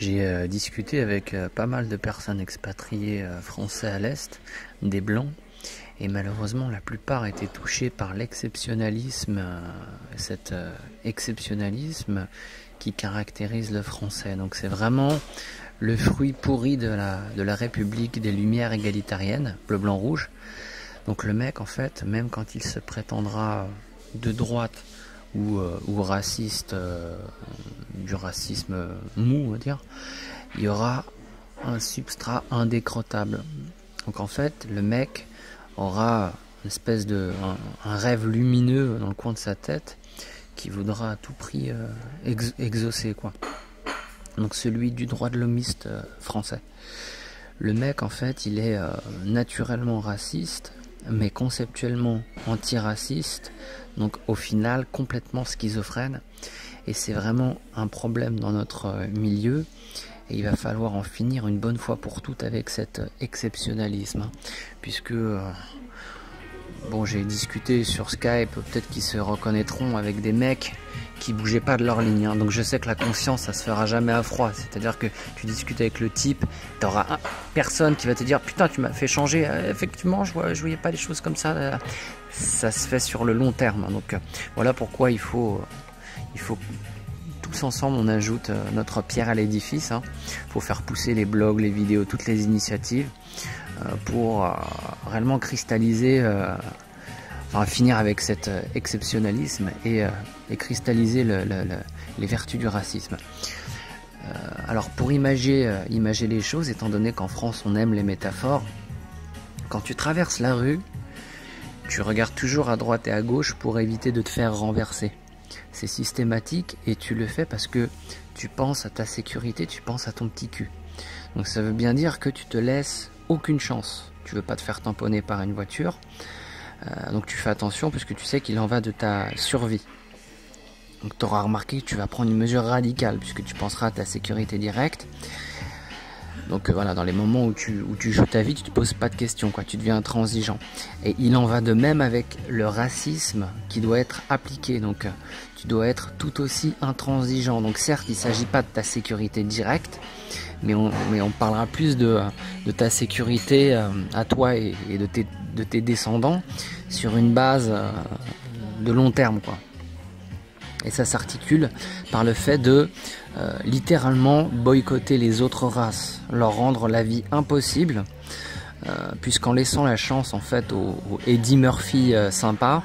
J'ai discuté avec pas mal de personnes expatriées français à l'Est, des Blancs, et malheureusement la plupart étaient touchés par l'exceptionnalisme, cet exceptionnalisme qui caractérise le français. Donc c'est vraiment le fruit pourri de la République des Lumières égalitariennes, bleu, blanc, rouge. Donc le mec, en fait, même quand il se prétendra de droite ou raciste, du racisme mou, on va dire, il y aura un substrat indécrottable. Donc en fait, le mec aura une espèce de un rêve lumineux dans le coin de sa tête qui voudra à tout prix exaucer, quoi. Donc celui du droit de l'homiste français. Le mec, en fait, il est naturellement raciste, mais conceptuellement antiraciste, donc au final complètement schizophrène. Et c'est vraiment un problème dans notre milieu. Et il va falloir en finir une bonne fois pour toutes avec cet exceptionnalisme, hein, puisque bon, j'ai discuté sur Skype, peut-être qu'ils se reconnaîtront avec des mecs qui bougeaient pas de leur ligne, hein. Donc je sais que la conscience, ça se fera jamais à froid. C'est-à-dire que tu discutes avec le type, t'auras personne qui va te dire putain, tu m'as fait changer. Effectivement, je voyais pas les choses comme ça. Ça se fait sur le long terme, hein. Donc voilà pourquoi il faut tous ensemble, on ajoute notre pierre à l'édifice, hein. Faut faire pousser les blogs, les vidéos, toutes les initiatives pour réellement cristalliser, enfin finir avec cet exceptionnalisme et cristalliser les vertus du racisme. Alors pour imager les choses, étant donné qu'en France on aime les métaphores, quand tu traverses la rue, tu regardes toujours à droite et à gauche pour éviter de te faire renverser. C'est systématique et tu le fais parce que tu penses à ta sécurité, tu penses à ton petit cul. Donc ça veut bien dire que tu te laisses aucune chance. Tu veux pas te faire tamponner par une voiture. Donc tu fais attention puisque tu sais qu'il en va de ta survie. Donc tu auras remarqué que tu vas prendre une mesure radicale puisque tu penseras à ta sécurité directe. Donc voilà, dans les moments où tu joues ta vie, tu te poses pas de questions, quoi. Tu deviens intransigeant. Et il en va de même avec le racisme qui doit être appliqué. Donc tu dois être tout aussi intransigeant. Donc certes, il ne s'agit pas de ta sécurité directe, mais on parlera plus de ta sécurité à toi et de tes descendants sur une base de long terme, quoi. Et ça s'articule par le fait de littéralement boycotter les autres races, leur rendre la vie impossible, puisqu'en laissant la chance en fait au Eddie Murphy sympa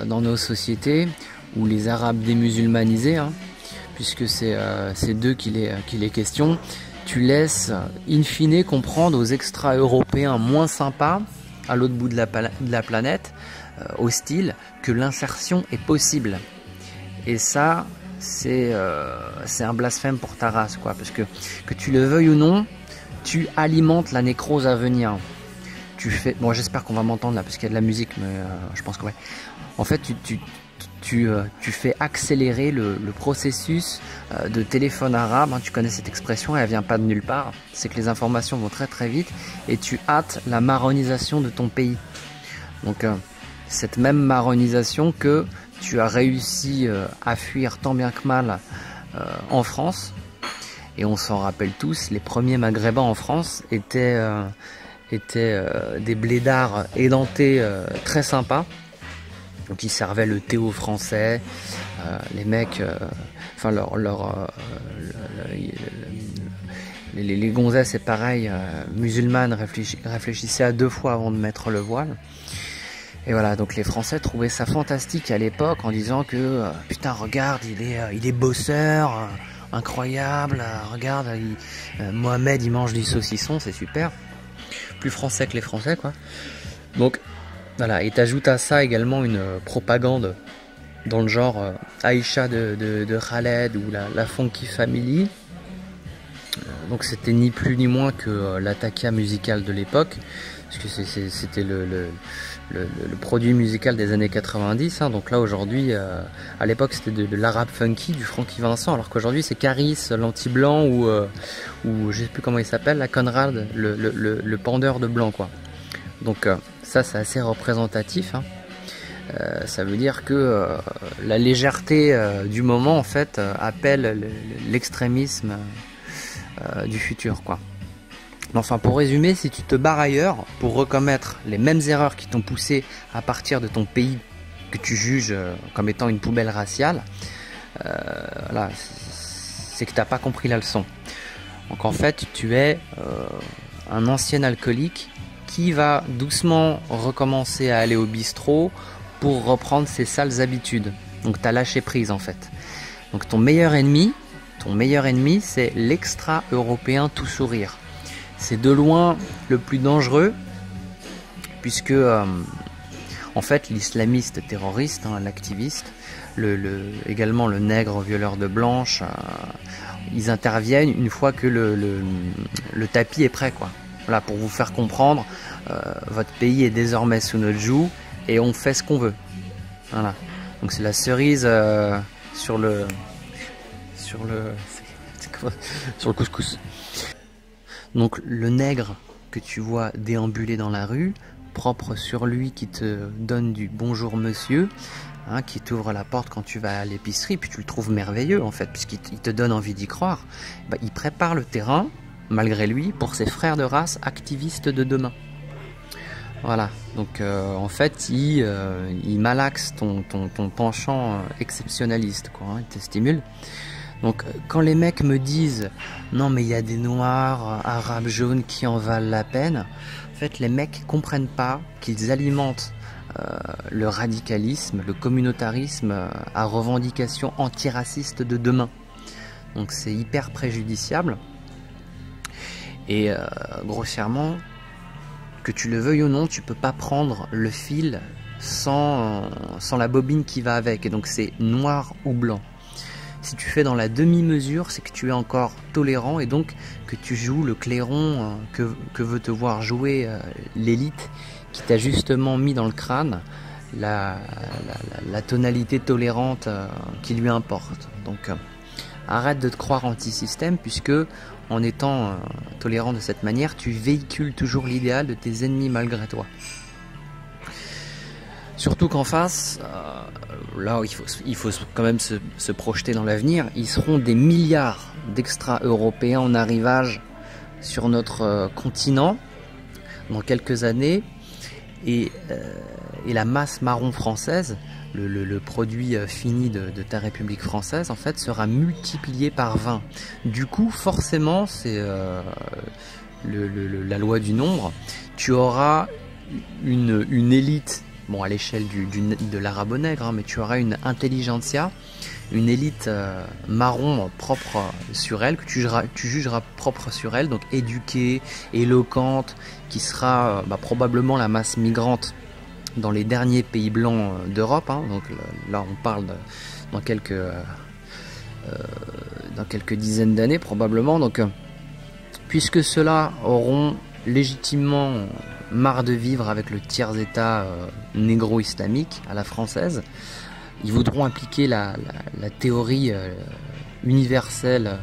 dans nos sociétés, ou les Arabes démusulmanisés, hein, puisque c'est d'eux qu'il est question, tu laisses in fine comprendre aux extra-européens moins sympas, à l'autre bout de la planète, hostiles, que l'insertion est possible. Et ça, c'est un blasphème pour ta race, quoi, parce que tu le veuilles ou non, tu alimentes la nécrose à venir. Tu fais, bon, j'espère qu'on va m'entendre là, parce qu'il y a de la musique, mais je pense que ouais. En fait, tu fais accélérer le processus de téléphone arabe, hein. Tu connais cette expression, elle vient pas de nulle part. C'est que les informations vont très très vite et tu hâtes la marronisation de ton pays. Donc cette même marronisation que tu as réussi à fuir tant bien que mal en France, et on s'en rappelle tous, les premiers maghrébins en France étaient des blédards édentés très sympas. Donc ils servaient le thé aux Français, les mecs, enfin les gonzesses, c'est pareil, musulmanes réfléchissaient à deux fois avant de mettre le voile. Et voilà, donc les Français trouvaient ça fantastique à l'époque en disant que putain, regarde, il est bosseur, incroyable, regarde, Mohamed il mange du saucisson, c'est super. Plus français que les Français, quoi. Donc voilà, et t'ajoutes à ça également une propagande dans le genre Aïcha de Khaled ou la Funky Family. Donc c'était ni plus ni moins que l'Atakia musicale de l'époque, parce que c'était le produit musical des années 90, hein. Donc là aujourd'hui, à l'époque c'était de l'arabe funky, du Francky Vincent, alors qu'aujourd'hui c'est Caris, l'anti-blanc, ou je sais plus comment il s'appelle, la Conrad, le pendeur de blanc, quoi. Donc ça c'est assez représentatif, hein. Ça veut dire que la légèreté du moment en fait appelle l'extrémisme du futur, quoi. Mais enfin, pour résumer, si tu te barres ailleurs pour recommettre les mêmes erreurs qui t'ont poussé à partir de ton pays que tu juges comme étant une poubelle raciale, voilà, c'est que tu n'as pas compris la leçon. Donc en fait, tu es un ancien alcoolique qui va doucement recommencer à aller au bistrot pour reprendre ses sales habitudes. Donc tu as lâché prise en fait. Donc ton meilleur ennemi, c'est l'extra-européen tout sourire. C'est de loin le plus dangereux puisque en fait l'islamiste terroriste, hein, l'activiste, également le nègre violeur de blanches, ils interviennent une fois que le tapis est prêt, quoi. Voilà, pour vous faire comprendre, votre pays est désormais sous notre joug et on fait ce qu'on veut. Voilà. Donc c'est la cerise sur le couscous. Donc le nègre que tu vois déambuler dans la rue, propre sur lui, qui te donne du bonjour monsieur, hein, qui t'ouvre la porte quand tu vas à l'épicerie, puis tu le trouves merveilleux en fait, puisqu'il te donne envie d'y croire. Bah, il prépare le terrain, malgré lui, pour ses frères de race activistes de demain. Voilà, donc en fait, il malaxe ton penchant exceptionnaliste, quoi, hein, il te stimule. Donc quand les mecs me disent non mais il y a des noirs, arabes, jaunes qui en valent la peine, en fait les mecs comprennent pas qu'ils alimentent le radicalisme, le communautarisme à revendication antiraciste de demain. Donc c'est hyper préjudiciable et grossièrement, que tu le veuilles ou non, tu peux pas prendre le fil sans la bobine qui va avec, et donc c'est noir ou blanc. Si tu fais dans la demi-mesure, c'est que tu es encore tolérant et donc que tu joues le clairon que veut te voir jouer l'élite qui t'a justement mis dans le crâne la tonalité tolérante qui lui importe. Donc arrête de te croire anti-système, puisque en étant tolérant de cette manière, tu véhicules toujours l'idéal de tes ennemis malgré toi. Surtout qu'en face, là il faut quand même se projeter dans l'avenir, ils seront des milliards d'extra-européens en arrivage sur notre continent dans quelques années, et la masse marron française, le produit fini de ta République française, en fait, sera multiplié par 20. Du coup, forcément, c'est la loi du nombre, tu auras une élite. Bon, à l'échelle de l'arabo-nègre, hein, mais tu auras une intelligentsia, une élite marron propre sur elle, que tu jugeras propre sur elle, donc éduquée, éloquente, qui sera probablement la masse migrante dans les derniers pays blancs d'Europe. Hein, donc là, on parle dans quelques dizaines d'années probablement. Donc, puisque ceux-là auront légitimement marre de vivre avec le tiers-état négro-islamique à la française, ils voudront appliquer la théorie universelle,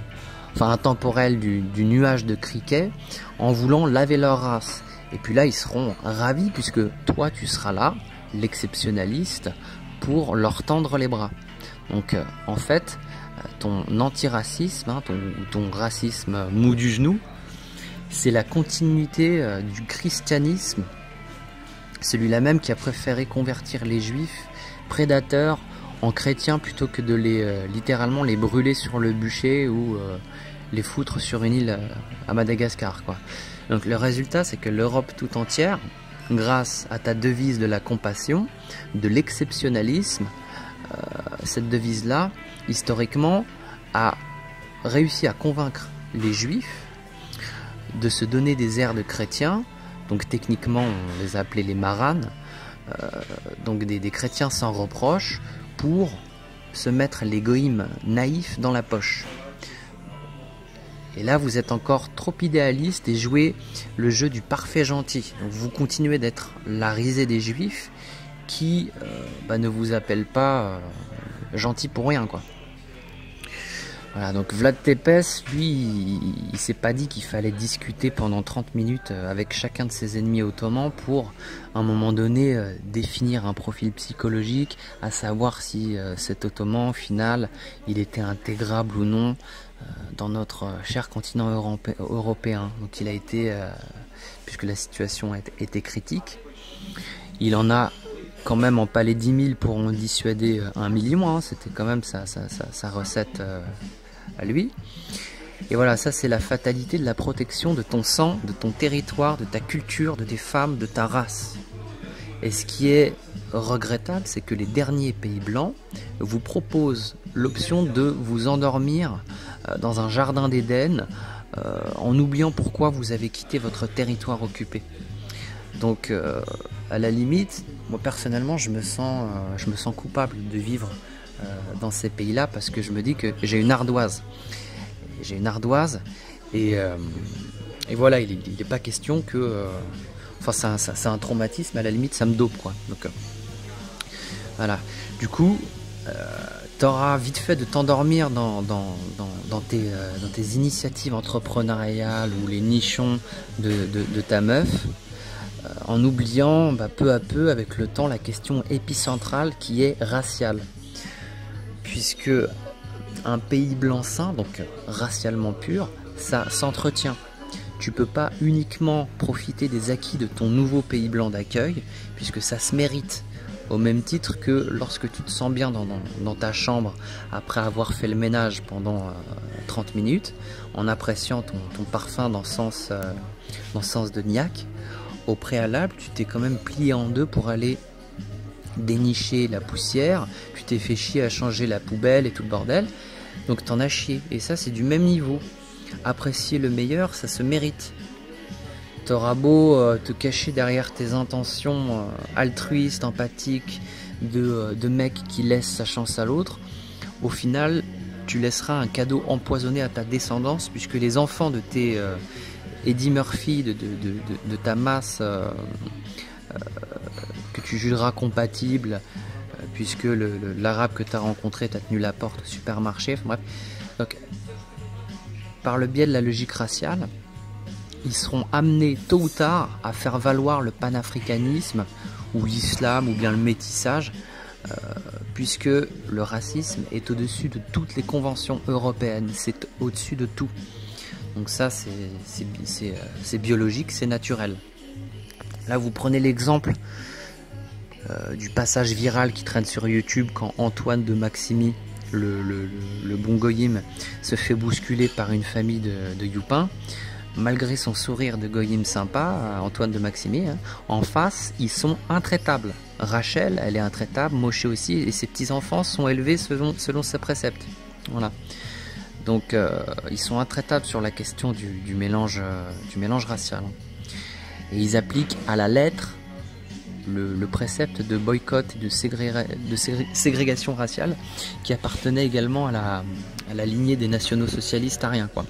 enfin intemporelle du nuage de criquet, en voulant laver leur race. Et puis là, ils seront ravis, puisque toi, tu seras là, l'exceptionnaliste, pour leur tendre les bras. Donc en fait, ton antiracisme, hein, ton racisme mou du genou, c'est la continuité du christianisme, celui-là même qui a préféré convertir les juifs prédateurs en chrétiens plutôt que de littéralement les brûler sur le bûcher ou les foutre sur une île à Madagascar, quoi. Donc le résultat, c'est que l'Europe tout entière, grâce à ta devise de la compassion, de l'exceptionnalisme, cette devise-là, historiquement, a réussi à convaincre les juifs de se donner des airs de chrétiens. Donc techniquement on les a appelés les maranes, donc des chrétiens sans reproche, pour se mettre les goïms naïfs dans la poche. Et là vous êtes encore trop idéaliste et jouez le jeu du parfait gentil. Donc vous continuez d'être la risée des juifs qui ne vous appellent pas gentil pour rien, quoi. Voilà, donc Vlad Tepes, lui, il s'est pas dit qu'il fallait discuter pendant 30 minutes avec chacun de ses ennemis ottomans pour, à un moment donné, définir un profil psychologique, à savoir si cet ottoman, au final, il était intégrable ou non dans notre cher continent européen, dont il a été, puisque la situation était critique. Il en a quand même empalé 10 000 pour en dissuader 1 million, hein. C'était quand même sa recette à lui. Et voilà, ça c'est la fatalité de la protection de ton sang, de ton territoire, de ta culture, de tes femmes, de ta race. Et ce qui est regrettable, c'est que les derniers pays blancs vous proposent l'option de vous endormir dans un jardin d'Éden en oubliant pourquoi vous avez quitté votre territoire occupé. Donc à la limite, moi personnellement je me sens coupable de vivre dans ces pays-là, parce que je me dis que j'ai une ardoise. J'ai une ardoise et voilà, il n'est pas question que... Enfin, c'est un traumatisme, à la limite, ça me dope, quoi. Donc, voilà. Du coup, tu auras vite fait de t'endormir dans tes initiatives entrepreneuriales ou les nichons de ta meuf, en oubliant peu à peu, avec le temps, la question épicentrale qui est raciale. Puisque un pays blanc sain, donc racialement pur, ça s'entretient. Tu peux pas uniquement profiter des acquis de ton nouveau pays blanc d'accueil, puisque ça se mérite, au même titre que lorsque tu te sens bien dans ta chambre après avoir fait le ménage pendant 30 minutes, en appréciant ton parfum dans sens de niaque. Au préalable, tu t'es quand même plié en deux pour aller dénicher la poussière, tu t'es fait chier à changer la poubelle et tout le bordel, donc t'en as chié, et ça c'est du même niveau. Apprécier le meilleur, ça se mérite. T'auras beau te cacher derrière tes intentions altruistes, empathiques, de mec qui laisse sa chance à l'autre, au final, tu laisseras un cadeau empoisonné à ta descendance, puisque les enfants de tes Eddie Murphy, de ta masse que tu jugeras compatible, puisque l'arabe que tu as rencontré t'a tenu la porte au supermarché, bref. Donc, par le biais de la logique raciale, ils seront amenés tôt ou tard à faire valoir le panafricanisme ou l'islam ou bien le métissage, puisque le racisme est au-dessus de toutes les conventions européennes, c'est au-dessus de tout. Donc ça c'est biologique, c'est naturel. Là vous prenez l'exemple du passage viral qui traîne sur YouTube quand Antoine de Maximi, le bon goyim, se fait bousculer par une famille de youpins. Malgré son sourire de goyim sympa, Antoine de Maximi, hein, en face, ils sont intraitables. Rachel, elle est intraitable, Moshe aussi, et ses petits-enfants sont élevés selon ses préceptes. Voilà. Donc, ils sont intraitables sur la question du mélange racial. Et ils appliquent à la lettre le précepte de boycott et de ségrégation raciale qui appartenait également à la lignée des nationaux-socialistes ariens, quoi.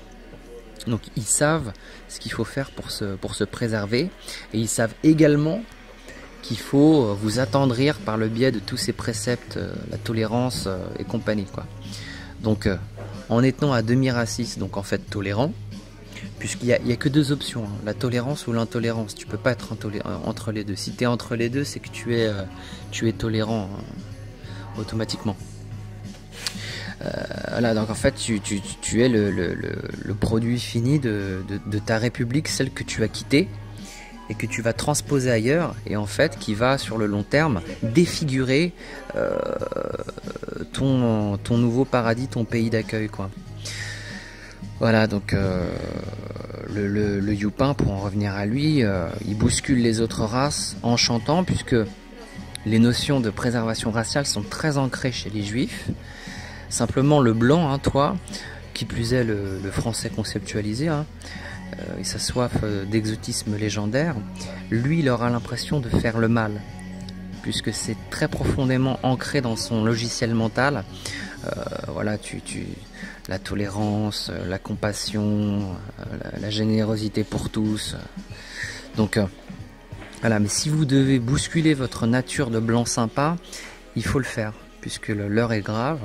Donc ils savent ce qu'il faut faire pour se préserver, et ils savent également qu'il faut vous attendrir par le biais de tous ces préceptes, la tolérance et compagnie, quoi. Donc en étant à demi-raciste, donc en fait tolérant, puisqu'il n'y a que deux options, hein, la tolérance ou l'intolérance. Tu peux pas être entre les deux. Si tu es entre les deux, c'est que tu es tolérant, hein, automatiquement. Voilà, donc en fait tu es le produit fini de ta république, celle que tu as quittée et que tu vas transposer ailleurs, et en fait qui va sur le long terme défigurer ton nouveau paradis, ton pays d'accueil, quoi. Voilà, donc le youpin, pour en revenir à lui, il bouscule les autres races en chantant, puisque les notions de préservation raciale sont très ancrées chez les juifs. Simplement le blanc, hein, toi, qui plus est le français conceptualisé, hein, et sa soif d'exotisme légendaire, lui, il aura l'impression de faire le mal, puisque c'est très profondément ancré dans son logiciel mental. Voilà, la tolérance, la compassion, la générosité pour tous. Donc, voilà, mais si vous devez bousculer votre nature de blanc sympa, il faut le faire, puisque l'heure est grave.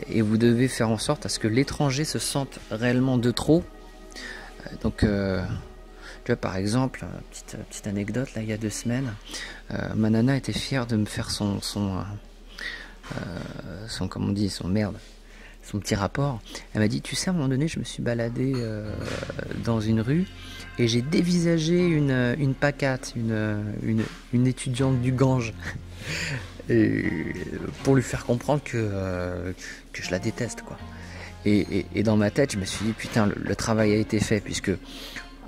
Et vous devez faire en sorte à ce que l'étranger se sente réellement de trop. Donc, tu vois, par exemple, petite anecdote, là, il y a 2 semaines, ma nana était fière de me faire son comment on dit, son merde, son petit rapport. Elle m'a dit, tu sais, à un moment donné, je me suis baladé dans une rue et j'ai dévisagé une pacate, une étudiante du Gange, et pour lui faire comprendre que je la déteste, quoi. Et dans ma tête, je me suis dit, putain, le travail a été fait, puisque...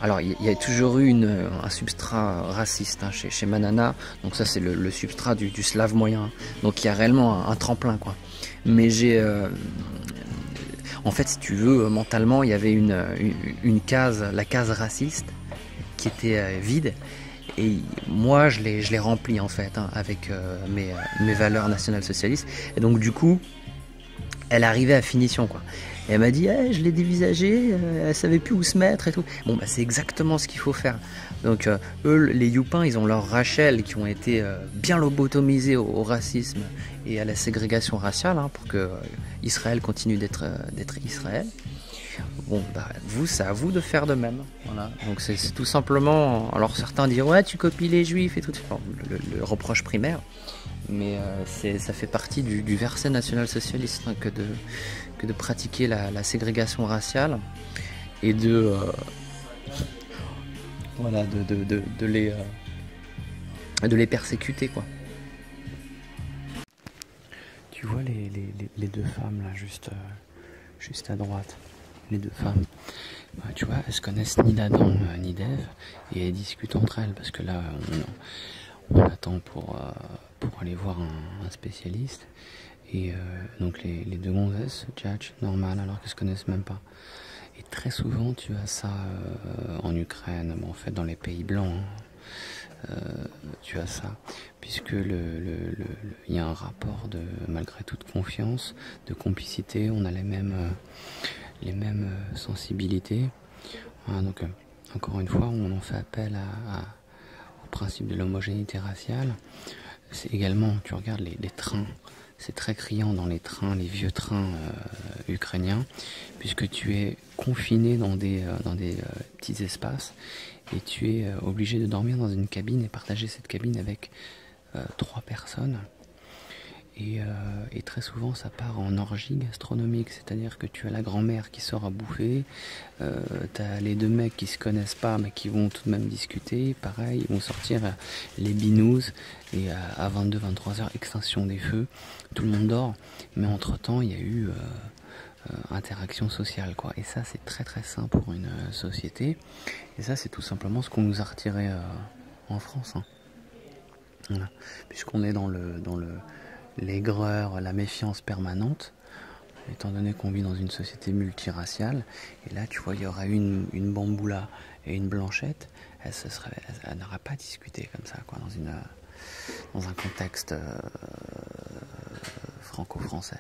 Alors, il y a toujours eu un substrat raciste, hein, chez Manana. Donc ça, c'est le substrat du slave moyen. Donc il y a réellement un tremplin, quoi. Mais en fait, si tu veux, mentalement, il y avait une case, la case raciste, qui était vide. Et moi, je l'ai remplie, en fait, hein, avec mes valeurs nationales-socialistes. Et donc, du coup, elle arrivait à finition, quoi. Et elle m'a dit, hey, je l'ai dévisagé, elle savait plus où se mettre et tout. Bon, bah, c'est exactement ce qu'il faut faire. Donc, eux, les Youpins, ils ont leur Rachel qui ont été bien lobotomisés au racisme et à la ségrégation raciale, hein, pour que Israël continue d'être Israël. Bon, bah, vous, c'est à vous de faire de même. Voilà. Donc, c'est tout simplement. Alors, certains diront, ouais, tu copies les juifs et tout. Enfin, le reproche primaire. Mais ça fait partie du verset national-socialiste, hein, que de pratiquer la ségrégation raciale et voilà, de les persécuter, quoi. Tu vois les deux femmes là, juste à droite, les deux femmes, bah, tu vois, elles se connaissent ni d'Adam ni d'Ève, et elles discutent entre elles, parce que là on attend pour aller voir un spécialiste. Et donc les deux gonzesses judge normal, alors qu'elles se connaissent même pas. Et très souvent tu as ça en Ukraine, bon, en fait dans les pays blancs, hein, tu as ça, puisque il y a un rapport de, malgré toute confiance, de complicité, on a les mêmes sensibilités. Voilà, donc encore une fois, on en fait appel au principe de l'homogénéité raciale. C'est également, tu regardes les trains, c'est très criant dans les trains, les vieux trains ukrainiens, puisque tu es confiné dans des petits espaces, et tu es obligé de dormir dans une cabine et partager cette cabine avec 3 personnes. Et très souvent ça part en orgie gastronomique, c'est-à-dire que tu as la grand-mère qui sort à bouffer, tu as les deux mecs qui se connaissent pas mais qui vont tout de même discuter, pareil, ils vont sortir les binous, et à 22-23 heures, extinction des feux, tout le monde dort, mais entre temps il y a eu interaction sociale, quoi. Et ça c'est très très sain pour une société, et ça c'est tout simplement ce qu'on nous a retiré en France, hein. Voilà. Puisqu'on est dans l'aigreur, la méfiance permanente, étant donné qu'on vit dans une société multiraciale. Et là, tu vois, il y aura une bamboula et une blanchette, elle n'aura pas discuté comme ça, quoi, dans un contexte franco-français.